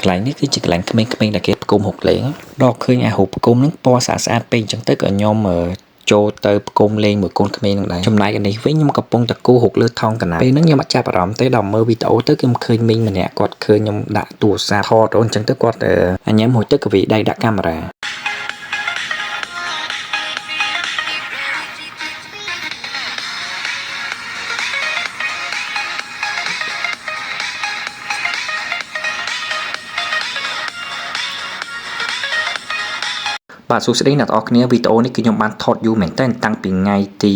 កន្លែងនេះគឺជាកន្លែងក្មេងៗដែលគេផ្គុំហុកលេងដល់ឃើញអាហូបផ្គុំហ្នឹងពណ៌ស្អាតៗពេកអញ្ចឹងទៅក៏ខ្ញុំចូលទៅផ្គុំលេងមួយកូនក្មេងនឹងដែរចំណែកអានេះវិញខ្ញុំកំពុងតែគូហុកលើថង់កណាពេលហ្នឹងខ្ញុំអត់ចាប់អារម្មណ៍ទេដល់មើលវីដេអូទៅខ្ញុំឃើញមីងម្នាក់គាត់ឃើញខ្ញុំដាក់ទូរស័ព្ទថតអញ្ចឹងទៅគាត់អញញ៉ាំហួចទៅក៏វាដៃដាក់កាមេរ៉ាបាទសួស្តីអ្នកនរគ្នាវីដេអូនេះគឺខ្ញុំបានថតយូរមែនតើតាំងពីថ្ងៃទី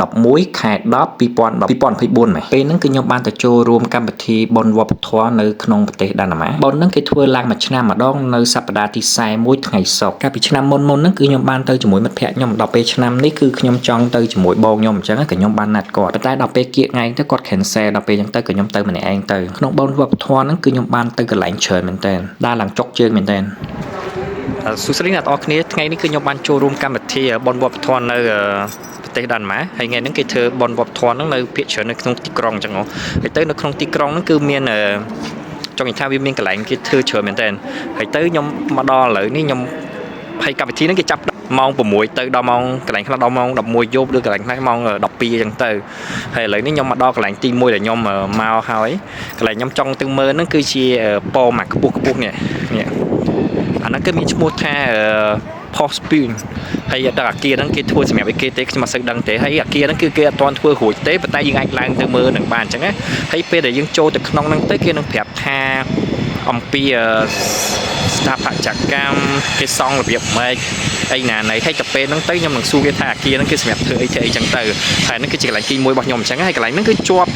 11ខែ10 2024មែនពេលហ្នឹងគឺខ្ញុំបានទៅចូលរួមកម្មវិធីបុណ្យវប្បធម៌នៅក្នុងប្រទេសដាណាម៉ាបុណ្យហ្នឹងគេធ្វើឡើងមួយឆ្នាំម្ដងនៅសប្តាហ៍ទី41ថ្ងៃសុក្រកាលពីឆ្នាំមុនហ្នឹងគឺខ្ញុំបានទៅជាមួយមិត្តភ័ក្តិខ្ញុំដល់ពេលឆ្នាំនេះគឺខ្ញុំចង់ទៅជាមួយបងខ្ញុំអញ្ចឹងក៏ខ្ញុំបានណាត់គាត់ប៉ុន្តែដល់ពេលគៀកថ្ងៃទៅគាត់ cancel ដល់ពេលអញ្ចឹងទៅក៏ខ្ញុំទៅម្នាក់ឯងទៅក្នុងបុណ្យវប្បធម៌ហ្នឹងគឺខ្ញុំបានទៅកន្លែងច្រើនមែនតើដើរឡើងចុកជើងមែនតើសួស្តីអ្នកនរគ្នាថ្ងៃនេះគឺខ្ញុំបានចូលរួមកម្មវិធីបុណ្យវប្បធម៌នៅប្រទេសដានម៉ាហើយថ្ងៃហ្នឹងគេធ្វើបុណ្យវប្បធម៌ហ្នឹងនៅភាគច្រើននៅក្នុងទីក្រុងអញ្ចឹងហ៎ហើយទៅនៅក្នុងទីក្រុងហ្នឹងគឺមានចង់និយាយថាវាមានកន្លែងគេធ្វើច្រើនមែនតើហើយទៅខ្ញុំមកដល់ឥឡូវនេះខ្ញុំហើយកម្មវិធីហ្នឹងគេចាប់ម៉ោង6ទៅដល់ម៉ោងកន្លែងខ្លះដល់ម៉ោង11យប់ឬកន្លែងខ្លះម៉ោង12អញ្ចឹងទៅហើយឥឡូវនេះខ្ញុំមកដល់កន្លែងទី1ដែលខ្ញុំមកហើយកន្លែងខ្ញុំចង់ទៅមើលហ្នឹងគឺជាប៉មកខ្ពស់នេះអាហ្នឹងគឺមានឈ្មោះថា Post Spoon ហើយដល់អាគារហ្នឹងគេធ្វើសម្រាប់អីគេទេខ្ញុំមិនសូវដឹងទេហើយអាគារហ្នឹងគឺគេអត់ទាន់ធ្វើរួចទេប៉ុន្តែយើងអាចឡើងទៅមើលនឹងបានអញ្ចឹងណាហើយពេលដែលយើងចូលទៅក្នុងហ្នឹងទៅគេនឹងប្រាប់ថាអំពីស្ថាបត្យកម្មគេសង់របៀបម៉េចអីណាណៃហើយទៅពេលហ្នឹងទៅខ្ញុំនឹងសួរគេថាអាគារហ្នឹងគឺសម្រាប់ធ្វើអីអញ្ចឹងទៅហើយហ្នឹងគឺជាកន្លែងទី1របស់ខ្ញុំអញ្ចឹងហើយកន្លែងហ្នឹងគឺជាប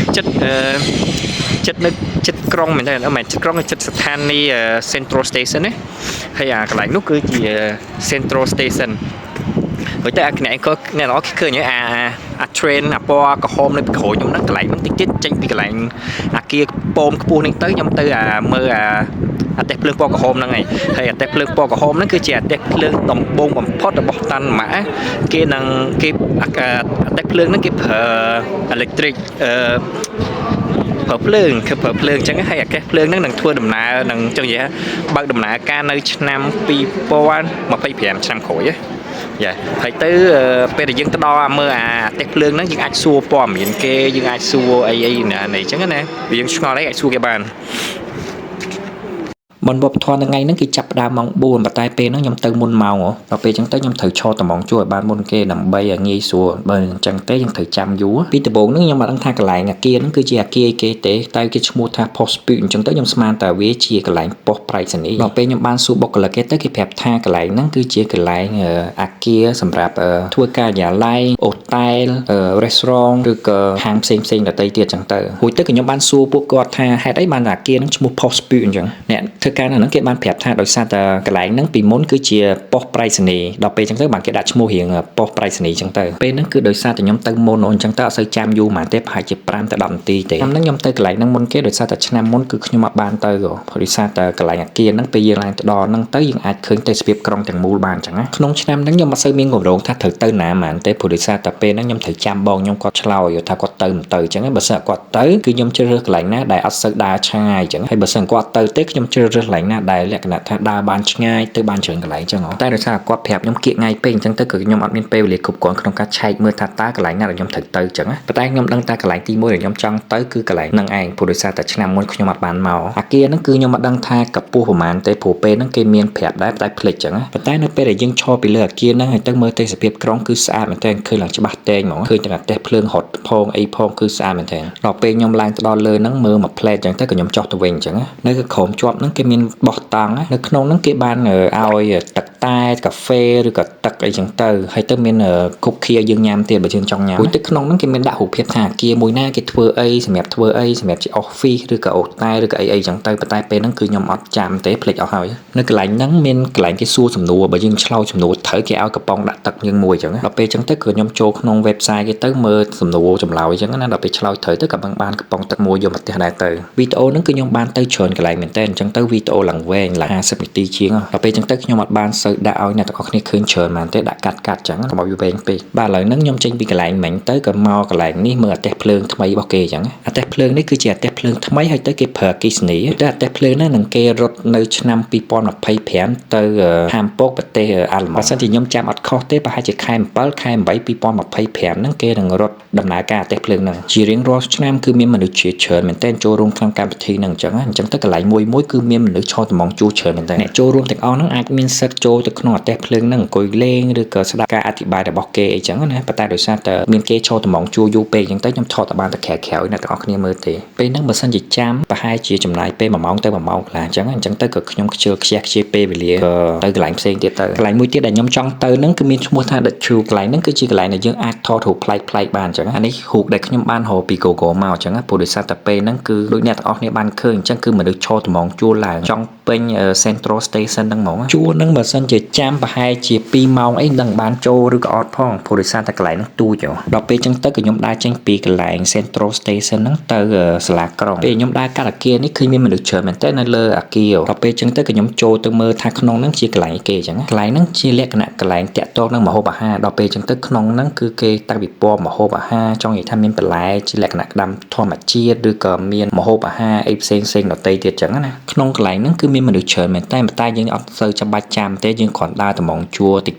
់ចិត្តនៅចិត្តក្រុងមែនទេមិនចិត្តក្រុងចិត្តស្ថានីយ៍ Central Station ណាហើយកន្លែងនោះគឺជា Central Station ហើយតែអ្នកក៏អ្នកនរឃើញអា train អាពណ៌ក្រហមនៅពីក្រោយខ្ញុំហ្នឹងកន្លែងហ្នឹងតិចទៀតចេញពីកន្លែងអាគារប៉មខ្ពស់នេះទៅខ្ញុំទៅមើលអាទេសភ្លើងពណ៌ក្រហមហ្នឹងហើយអាទេសភ្លើងពណ៌ក្រហមហ្នឹងគឺជាអាទេសភ្លើងដំបូងបំផុតរបស់តាន់ម៉ាគេអាទេសភ្លើងហ្នឹងគេប្រើ electric ប្រើភ្លើងគឺប្រើភ្លើងអញ្ចឹងហើយអាកាសភ្លើងហ្នឹងនឹងធ្វើដំណើរនឹងអញ្ចឹងនិយាយបើកដំណើរការនៅឆ្នាំ2025ឆ្នាំក្រោយយ៉ាហើយទៅពេលដែលយើងទៅដល់មើលអាទេសភ្លើងហ្នឹងយើងអាចសួរព័ត៌មានគេយើងអាចសួរអីណាអញ្ចឹងណាយើងឆ្ងល់អីអាចសួរគេបានបុណ្យវប្បធម៌ថ្ងៃហ្នឹងគេចាប់ផ្ដើមម៉ោង4ប៉ុន្តែពេលហ្នឹងខ្ញុំទៅមុនម៉ោងដល់ពេលអញ្ចឹងទៅខ្ញុំត្រូវឈរតំងជួឲ្យបានមុនគេដើម្បីឲ្យងាយស្រួលបើអញ្ចឹងទេយើងត្រូវចាំយូរពីដំបូងហ្នឹងខ្ញុំមិនដឹងថាកន្លែងអាគារហ្នឹងគឺជាអាគារគេទេតែគេឈ្មោះថា Post Spoon អញ្ចឹងទៅខ្ញុំស្មានតែវាជាកន្លែងប៉ុស្តិ៍ប្រៃសណីយ៍ដល់ពេលខ្ញុំបានសួរបុគ្គលិកគេទៅគេប្រាប់ថាកន្លែងហ្នឹងគឺជាកន្លែងអាគារសម្រាប់ធ្វើការិយាល័យអូតែលrestaurant ឬក៏ហាងផ្សេងៗដទៃទៀតអញ្ចឹងទៅរួចទៅខ្ញុំបានសួរពួកគាត់ថាហេតុអីបានអាគារហ្នឹងឈ្មោះ Post Spoon អញ្ចឹងអ្នកធ្វើការនៅហ្នឹងគេបានប្រាប់ថាដោយសារតែកន្លែងហ្នឹងពីមុនគឺជាប៉ុស្តិ៍ប្រៃសណីយ៍ដល់ពេលអញ្ចឹងទៅបានគេដាក់ឈ្មោះរៀងប៉ុស្តិ៍ប្រៃសណីយ៍អញ្ចឹងទៅពេលហ្នឹងគឺដោយសារតែខ្ញុំទៅមុនអញ្ចឹងទៅអត់សូវចាំយូរហ្មងទេប្រហែលជា5ទៅ10នាទីទេឆ្នាំហ្នឹងខ្ញុំទៅកន្លែងហ្នឹងមុនគេដោយសារតែឆ្នាំមុនគឺខ្ញុំអត់បានទៅព្រោះដោយសារតែកន្លែងអាគារហ្នឹងពេលយើងឡើងទៅដល់ហ្នឹងទៅយើងអាចឃើញទេសភាពក្រុងទាំងមូលបានអញ្ចឹងណាក្នុងឆ្នាំហ្នឹងខ្ញុំអត់សូវមានគម្រោងថាត្រូវទៅណាហ្មងទេព្រោះដោយសារតែពេលហ្នឹងខ្ញុំត្រូវចាំបងខ្ញុំគាត់ឆ្លោយថាគាត់ទៅមិនទៅអញ្ចឹងបើសិនគាត់ទៅគឺខ្ញុំជ្រើសរើសកន្លែងណាដែលអត់សូវដើរឆ្ងាយអញ្ចឹងហើយបើសិនគាត់ទៅទេខ្ញុំជ្រើសរើសកន្លែងណាដែលលក្ខណៈថាដើរបានឆ្ងាយទៅបានច្រើនកន្លែងអញ្ចឹងតែដោយសារគាត់ប្រាប់ខ្ញុំគៀកថ្ងៃពេកអញ្ចឹងទៅគឺខ្ញុំអត់មានពេលវេលាគ្រប់គ្រាន់ក្នុងការឆែកមើលថាតើកន្លែងណាដែលខ្ញុំត្រូវទៅអញ្ចឹងណាប៉ុន្តែខ្ញុំដឹងតែកន្លែងទី1ដែលខ្ញុំចង់ទៅគឺកន្លែងហ្នឹងឯងព្រោះដោយសារតែឆ្នាំមុនខ្ញុំអត់បានមកអាគារហ្នឹងគឺខ្ញុំអត់ដឹងថាកម្ពស់ប្រហែលទេព្រោះពេលហ្នឹងគេមានប្រាប់ដែរតែភ្លេចអញ្ចឹងណាប៉ុន្តែនៅពេលដែលយើងឈរពីលើអាគារហ្នឹងហើយទៅមើលទេសភាពក្រុងគឺស្អាតមែនទែនឃើញឡើងច្បាស់តែងហ្មងឃើញទាំងអាទេសភ្លើងហត់ផងអីផងគឺស្អាតមែនទែនដល់ពេលខ្ញុំឡើងទៅដល់លើហ្នឹងមើលមួយផ្លែតអញ្ចឹងទៅក៏ខ្ញុំចុះទៅវិញអញ្ចឹងណានៅក្រោមជាប់ហ្នឹងគេមានបោះតង់នៅក្នុងហ្នឹងគេបានឲ្យទឹកតែកាហ្វេឬក៏ទឹកអីចឹងទៅហើយទៅមានគុកឃីយើងញ៉ាំទៀតបើយើងចង់ញ៉ាំទឹកក្នុងហ្នឹងគេមានដាក់រូបភាពថាអាគារមួយណាគេធ្វើអីសម្រាប់ធ្វើអីសម្រាប់ជា office ឬក៏អូតែឬក៏អីចឹងទៅប៉ុន្តែពេលហ្នឹងគឺខ្ញុំអត់ចាំទេភ្លេចអស់ហើយនៅកន្លែងហ្នឹងមានកន្លែងគេសួរសំណួរបើយើងឆ្លើយសំណួរត្រូវគេឲ្យកំប៉ុងដាក់ទឹកយើងមួយចឹងដល់ពេលចឹងទៅគឺខ្ញុំចូលក្នុង website គេទៅមើលសំណួរចម្លើយចឹងណាដល់ពេលឆ្លើយត្រូវទៅក៏បានកំប៉ុងទឹកមួយយកមកផ្ទះដែរទៅវីដេអូហ្នឹងគឺខ្ញុំបានទៅច្រើនកន្លែងមែនតើអញ្ចឹងទៅវីដេអូឡើងវែងឡើង50នាទីជាងដល់ពេលចឹងទៅខ្ញុំអត់បានសូវ ដាក់ឲ្យអ្នកទាំងអស់គ្នាឃើញច្រើនមែនទេដាក់កាត់ចឹងរបស់វាវែងពេកបាទឥឡូវហ្នឹងខ្ញុំចេញពីកន្លែងមិញទៅក៏មកកន្លែងនេះមើលអាទិសភ្លើងថ្មីរបស់គេចឹងអាទិសភ្លើងនេះគឺជាអាទិសភ្លើងថ្មីហើយទៅគេប្រើអគ្គិសនីតែអាទិសភ្លើងហ្នឹងនឹងគេរត់នៅឆ្នាំ2025ទៅហាមពកប្រទេសអាល្លឺម៉ង់បើសិនជាខ្ញុំចាំអត់ខុសទេប្រហែលជាខែ7ខែ8 2025ហ្នឹងគេនឹងរត់ដំណើរការអាទិសភ្លើងហ្នឹងជារៀងរាល់ឆ្នាំគឺមានមនុស្សជាច្រើនមែនទែនចូលរួមក្នុងកម្មវិធីហ្នឹងអញ្ចឹងទៅកន្លែងមួយគឺមានមនុស្សឆោតត្មងជួច្រើនមែនទែនអ្នកចូលរួមទាំងអស់ហ្នឹងអាចមានសិទ្ធិចូលទៅក្នុងអាទិសភ្លើងហ្នឹងអង្គុយលេងឬក៏ស្ដាប់ការអធិប្បាយរបស់គេអីចឹងណាប៉ុន្តែដោយសារតែមានគេឆោតត្មងជួយូរពេកអញ្ចឹងទៅខ្ញុំថតតែបានតែក្រៅៗឲ្យអ្នកទាំងអស់គ្នាមើលទេពេលហ្នឹងបើសិនជាចាំប្រហែលជាចំណាយពេល1ម៉ោងទៅ1ម៉ោងកន្លះអញ្ចឹងទៅក៏ខ្ញុំខ្ជិលខ្ជិះពេលវេលាក៏ទៅកន្លែងផ្សេងទៀតទៅកន្លែងមួយទៀតដែលខ្ញុំចង់ទៅហ្នឹងគឺមានឈ្មោះថា The True កន្លែងហ្នឹងគឺជាកន្លែងដែលយើងអាចថតរូបប្លែកៗបានអញ្ចឹងអានេះរូបដែលខ្ញុំបានរកពី Google មកអញ្ចឹងព្រោះដោយសារតែពេលហ្នឹងគឺដូចអ្នកទាំងអស់គ្នាបានឃើញអញ្ចឹងគឺមនុស្សឆោតត្មងជួលឡើងចង់ពេញ Central Station ហ្នឹងហ្មងជួលហ្នឹងបើសិនជាចាំប្រហែលជា2ម៉ោងអីមិនដឹងបានចូលឬក៏អត់ផងព្រោះដោយសារតែកន្លែងហ្នឹងទូចដល់ពេលអញ្ចឹងទៅក៏ខ្ញុំដើរចេញពីកន្លែង Central Station ហ្នឹងទៅសាលាក្រុងពេលខ្ញុំដើរកាត់អគារនេះឃើញមានមនុស្សច្រើនមែនតើនៅលើអគារដល់ពេលអញ្ចឹងទៅក៏ខ្ញុំចូលទៅមើលថាក្នុងហ្នឹងជាកន្លែងគេអញ្ចឹងកន្លែងហ្នឹងជាលក្ខណៈកន្លែងតាក់ទងនឹងម្ហូបអាហារដល់ពេលអញ្ចឹងទៅក្នុងហ្នឹងគឺគេតាំងពីពណ៌ម្ហូបអាហារចង់និយាយថាមានបន្លែជាលក្ខណៈក្តាមធម្មជាតិឬក៏មានម្ហូបអាហារអីផ្សេងដទៃទៀតអញ្ចឹងណាក្នុងកន្លែងហ្នឹងគឺមានមនុស្សច្រើនមែនតើតែយើងអត់សូវចាំបាច់ចាំទេយើងគ្រាន់ដើរត្មងជួរត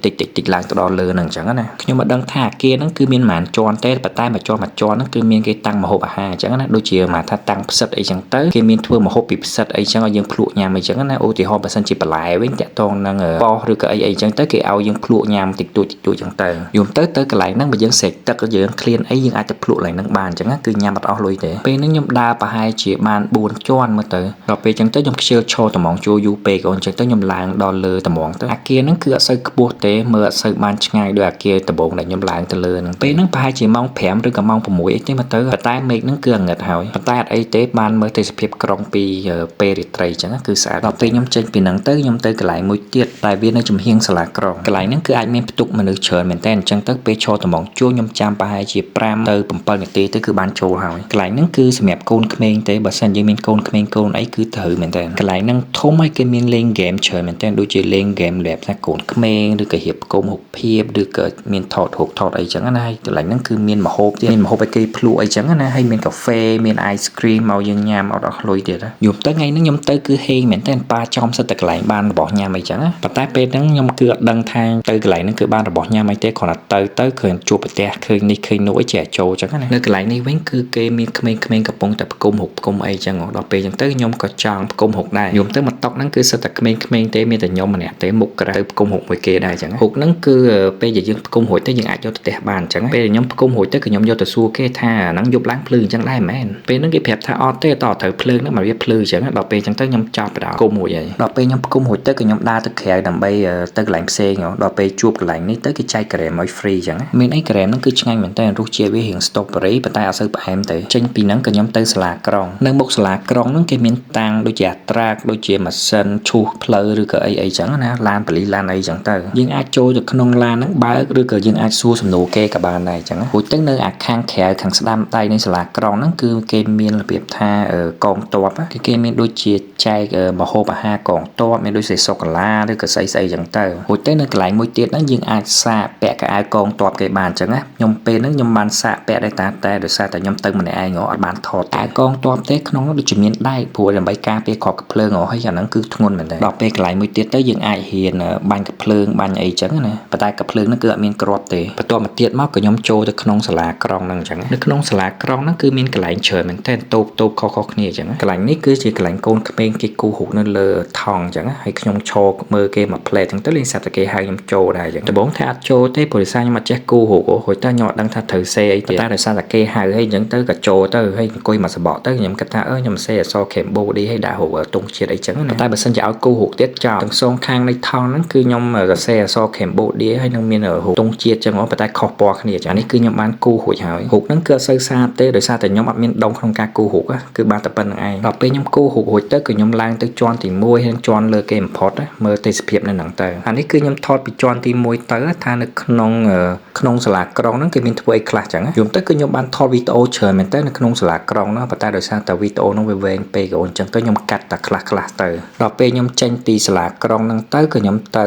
ិចឡើងទៅដល់លើហ្នឹងអញ្ចឹងណាខ្ញុំមិនដឹងថាអគារហ្នឹងគឺមានប៉ុន្មានជាន់ទេប៉ុន្តែមួយជាន់ហ្នឹងគឺមានគេតាំងម្ហូបអាហារអញ្ចឹងណាដូចជាមកថាតាំងផ្សិតអីចឹងទៅគេមានធ្វើម្ហូបពីផ្សិតអីចឹងឲ្យយើងភ្លក់ញ៉ាំអីចឹងណាឧទាហរណ៍បើសិនជាបន្លែវិញតាក់ទងនឹងប៉ោះឬក៏អីចឹងទៅគេឲ្យយើងភ្លក់ញ៉ាំតិចតួចចឹងទៅយំទៅកន្លែងហ្នឹងបើយើងស្រេកទឹកយើងឃ្លានអីយើងអាចទៅភ្លក់កន្លែងហ្នឹងបានអញ្ចឹងគឺញ៉ាំអត់អស់លុយទេពេលហ្នឹងខ្ញុំដើរប្រហែលជាបាន4ជាន់មើលទៅដល់ពេលចឹងទៅខ្ញុំខ្ជិលឈរត្មងជួយូរពេកអូនចឹងទៅខ្ញុំឡើងដល់លើត្មងទៅអគារហ្នឹងគឺអត់សូវខ្ពស់ទេមើលអត់សូវបានឆ្ងាយដូចអគារដំបូងដែលខ្ញុំឡើងទៅលើហ្នឹងពេលហ្នឹងប្រហែលជាម៉ោង5ឬក៏ម៉ោង6អីទេមើលទៅប៉ុន្តែមេឃហ្នឹងគឺអាងឹតហើយប៉ុន្តែអត់អីទេបានមើលទេសភាពក្រុងពីពេលរាត្រីចឹងគឺស្អាតដល់ពេលខ្ញុំចេញពីហ្នឹងទៅខ្ញុំទៅកន្លែងមួយទៀតតែវានៅចំហៀងសាលាក្រុងកន្លែងហ្នឹងគឺអាចមានផ្ទុកមនុស្សច្រើនមែនតើអញ្ចឹងទៅពេលឈរត្មងជួខ្ញុំចាំប្រហែលជា5ទៅ7នាទីទៅគឺបានចូលហើយកន្លែងហ្នឹងគឺសម្រាប់កូនក្មេងទេបើសិនយើងមានកូនក្មេងកូនអីគឺត្រូវមែនតើកន្លែងហ្នឹងធំហើយគេមានលេងហ្គេមច្រើនមែនតើដូចជាលេងហ្គេមលែបថាកូនក្មេងឬក៏រៀបកុំរូបភាពឬក៏មានថតរូបថតអីចឹងណាហើយកន្លែងហ្នឹងគឺមានម្ហូបទៀតមានម្ហូបឲ្យគេភ្លក់អីចឹងណាហើយមានកាហ្វេមានអាយស្គ្រីមមកយើងញ៉ាំអត់អស់លុយទៀតយប់ទៅថ្ងៃហ្នឹងខ្ញុំទៅគឺហេងមែនតើប៉ាចំសិតតែកន្លែងបានរបស់ញ៉ាំអីចឹងណាប៉ុន្តែពេលហ្នឹងខ្ញុំគឺអត់ដឹងថាទៅកន្លែងហ្នឹងគឺបានរបស់ញ៉ាំអីទេគ្រាន់តែទៅឃើញជួបប្រទះឃើញនេះឃើញនោះអីចេះចូលចឹងណានៅកន្លែងនេះវិញគឺគេមានក្មេងៗកំពុងតែផ្គុំហុកផ្គុំអីចឹងដល់ពេលចឹងទៅខ្ញុំក៏ចង់ផ្គុំហុកដែរយំទៅមកតុកហ្នឹងគឺសិតតែក្មេងៗទេមានតែខ្ញុំម្នាក់ទេមុខក្រៅផ្គុំហុកមួយគេដែរចឹងហុកហ្នឹងគឺពេលយើងផ្គុំរួចទៅយើងអាចយកទៅផ្ទះបានចឹងពេលខ្ញុំផ្គុំរួចទៅគឺខ្ញុំយកទៅសួរគេថាហ្នឹងយប់ឡើងភ្លឺចឹងដែរមែនពេលហ្នឹងគេប្រាប់ថាអត់ទេតត្រូវភ្លើងហ្នឹងមកវាភ្លឺចឹងដល់ពេលចឹងទៅខ្ញុំចោតបដៅគុំរួចហើយដល់ពេលខ្ញុំផ្គុំរួចទៅគឺខ្ញុំដើរទៅក្រៅដើម្បីទៅកន្លែងផ្សេងដល់ពេលជួបកន្លែងនេះទៅគេចែកក្រែមឲ្យ free ចឹងមានអីក្រែមហ្នឹងគឺឆ្ងាញ់មែនតើរសជាតិវារៀង strawberry ប៉ុន្តែអត់សូវផ្អែមទេចេញពីហ្នឹងក៏ខ្ញុំទៅសាលាក្រុងនៅមុខសាលាក្រុងហ្នឹងគេមានតាំងដូចជាអាត្រាកដូចជាម៉ាស៊ីនឈូសផ្លូវឬក៏អីចឹងណាឡានប៉ូលីសឡានអីចឹងទៅយើងអាចចូលទៅក្នុងឡានហ្នឹងបើកឬក៏យើងអាចសួរសំណួរគេក៏បានដែរចឹងរួចទៅនៅអាខាងក្រៅខាងស្ដាំដៃនៃសាលាក្រុងហ្នឹងគឺគេមានរបៀបថាកងទ័ពគេមានដូចជាចែកម្ហូបអាហារកងទ័ពមានដូចជាសូកូឡាឬក៏ស្អីចឹងទៅរួចទៅនៅកន្លែងមួយទៀតហ្នឹងយើងអាចសាកពាក់កៅអៅកងទ័ពគេបានចឹងណាខ្ញុំពេលហ្នឹងខ្ញុំបានសាកពាក់ដែរតែដោយសារតែខ្ញុំទៅម្នាក់ឯងអត់បានថតតែកងទ័ពទេក្នុងនោះដូចជាមានដែកព្រោះដើម្បីការពារគ្រាប់កាភ្លើងហើយអាហ្នឹងគឺធ្ងន់មែនតើដល់ពេលកន្លែងមួយទៀតទៅយើងអាចហ៊ានបាញ់កាភ្លើងបាញ់អីចឹងណាប៉ុន្តែកាភ្លើងហ្នឹងគឺអត់មានគ្រាប់ទេបន្ទាប់មកទៀតមកក៏ខ្ញុំចូលទៅក្នុងសាលាក្រុងហ្នឹងចឹងនៅក្នុងសាលាក្រុងហ្នឹងគឺមានកន្លែងច្រើនមែនតើតូបខុសៗគ្នាចឹងកន្លែងនេះគឺជាកន្លែងកូនក្មេងគេគូហុកនៅលើថង់ចឹងហើយខ្ញុំឈរមើលគេមកផ្លែចឹងទៅលេងសត្វតែគេហៅខ្ញុំចូលដែរចឹងដំបូងថាអត់ចូលទេព្រោះសារខ្ញុំអត់ចេះគូហុករួចតែខ្ញុំអត់ដឹងថាត្រូវសេអីទេតែដោយសារតែគេហៅហើយចឹងទៅក៏ចូលទៅហើយអង្គុយមកសបកទៅខ្ញុំគិតថាខ្ញុំសេអសរ Cambodia ហើយដាក់ហុកទង់ជាតិអីចឹងណាតែបើសិនជាឲ្យគូហុកទៀតចោលទាំងសងខាងនៃថង់ហ្នឹងគឺខ្ញុំសរសេរអសរ Cambodia ហើយនឹងមានហុកទង់ជាតិចឹងប៉ុន្តែខុសពណ៌គ្នាចឹងនេះគឺខ្ញុំបានគូហុកហើយហុកហ្នឹងគឺអត់សូវស្អាតទេដោយសារតែខ្ញុំអត់មានដងក្នុងការគូហុកគឺបានតែប៉ុណ្្នឹងឯងដល់ពេលខ្ញុំគូហុករួចទៅគឺខ្ញុំឡើងទៅជាន់ទី1ហើយជាន់លើគេបំផុតមើលទេសភាពនៅហ្នឹងទៅអានេះគឺខ្ញុំថតពីជាន់ទី1ទៅថានៅក្នុងសាលាក្រុងហ្នឹងគេមានធ្វើអីខ្លះចឹងយំទៅគឺខ្ញុំបានថតវីដេអូច្រើនមែនតើនៅក្នុងសាលាក្រុងហ្នឹងប៉ុន្តែដោយសារតែវីដេអូហ្នឹងវាវែងពេកអូនចឹងទៅខ្ញុំកាត់តែខ្លះទៅដល់ពេលខ្ញុំចេញពីសាលាក្រុងហ្នឹងទៅគឺ ខ្ញុំទៅ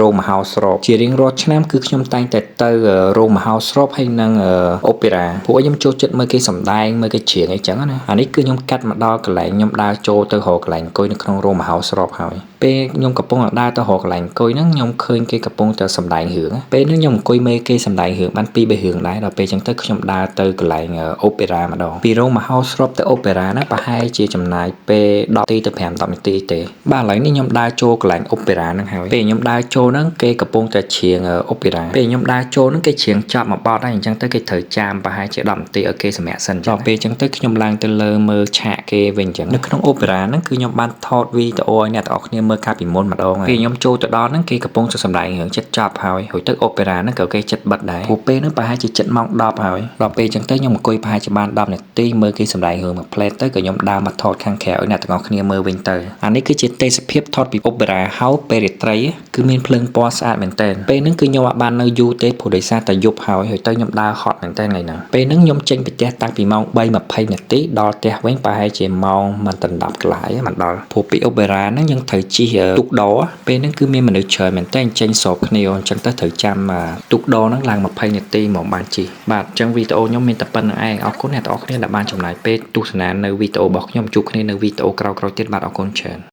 រោងមហោស្រពជារៀងរាល់ឆ្នាំគឺខ្ញុំតែងតែទៅរោងមហោស្រពហើយនឹងអូពេរ៉ាព្រោះខ្ញុំចូលចិត្តមើលគេសម្ដែងមើលគេច្រៀងអីចឹងណាអានេះគឺខ្ញុំកាត់មកដល់កន្លែងខ្ញុំដើរចូលទៅរកកន្លែងអង្គុយនៅក្នុងរោងមហោស្រពហើយពេលខ្ញុំកំពុងដើរទៅរកកន្លែងអង្គុយហ្នឹងខ្ញុំឃើញគេកំពុងតែសម្ដែងរឿងពេលហ្នឹងខ្ញុំអង្គុយមើលគេសម្ដែងរឿងបាន2 3រឿងដែរដល់ពេលចឹងទៅខ្ញុំដើរទៅកន្លែងអូពេរ៉ាម្ដងពីរោងមហោស្រពទៅអូពេរ៉ាណាប្រហែលជាចំណាយពេល10នាទីទៅ5 10នាទីទេបាទឥឡូវនេះខ្ញុំដើរចូលកន្លែងអូពេរ៉ាហ្នឹងហើយពេលខ្ញុំដើរចូលហ្នឹងគេកំពុងតែច្រៀងអូពេរ៉ាពេលខ្ញុំដើរចូលហ្នឹងគេច្រៀងចប់មួយបទហើយអញ្ចឹងទៅគេត្រូវចាំប្រហែលជា10នាទីឲ្យគេសម្រាកសិនដល់ពេលអញ្ចឹងទៅខ្ញុំឡើងទៅលើមើលឆាកគេវិញអញ្ចឹងនៅក្នុងអូពេរ៉ាហ្នឹងគឺខ្ញុំបានថតវីដេអូឲ្យអ្នកទាំងអស់គ្នាមើលកាលពីមុនម្ដងហើយពេលខ្ញុំចូលទៅដល់ហ្នឹងគេកំពុងតែសម្ដែងរឿងចិត្តចប់ហើយរួចទៅអូពេរ៉ាហ្នឹងក៏គេចិត្តបិទដែរព្រោះពេលហ្នឹងប្រហែលជាចិត្តម៉ោង10ហើយដល់ពេលអញ្ចឹងទៅខ្ញុំអង្គុយប្រហែលជាបាន10នាទីមើលគេសម្ដែងរឿងមួយផ្លែតទៅក៏ខ្ញុំដើរមកថតខាងក្រៅឲ្យអ្នកទាំងអស់គ្នាមើលវិញទៅអានេះគឺជាទេសភាពថតពីអូពេរ៉ាហៅពេលរាត្រីគឺមានភ្លើងពណ៌ស្អាតមែនទែនពេលហ្នឹងគឺខ្ញុំអាចបាននៅយូរទេព្រោះដោយសារតែយប់ហើយទៅខ្ញុំដើរហត់មែនទែនថ្ងៃហ្នឹងពេលហ្នឹងខ្ញុំចេញពីផ្ទះតាំងពីម៉ោង3:20នាទីដល់ផ្ទះវិញប្រហែលជាម៉ោងមិនដល់10កន្លះមិនដល់ព្រោះពីអូពេរ៉ាហ្នឹងយើងត្រូវជិះទូកដរពេលហ្នឹងគឺមានមនុស្សច្រើនមែនទែនចេញស្របគ្នាអញ្ចឹងទៅត្រូវចាំទូកដរហ្នឹងឡើង20នាទីមកបានជិះបាទអញ្ចឹងវីដេអូខ្ញុំមានតែប៉ុណ្្នឹងឯងអរគុណអ្នកទាំងអស់គ្នាដែលបានចំណាយពេលទស្សនានៅវីដេអូរបស់ខ្ញុំជួបគ្នានៅវីដេអូក្រោយៗទៀតបាទអរគុណច្រើន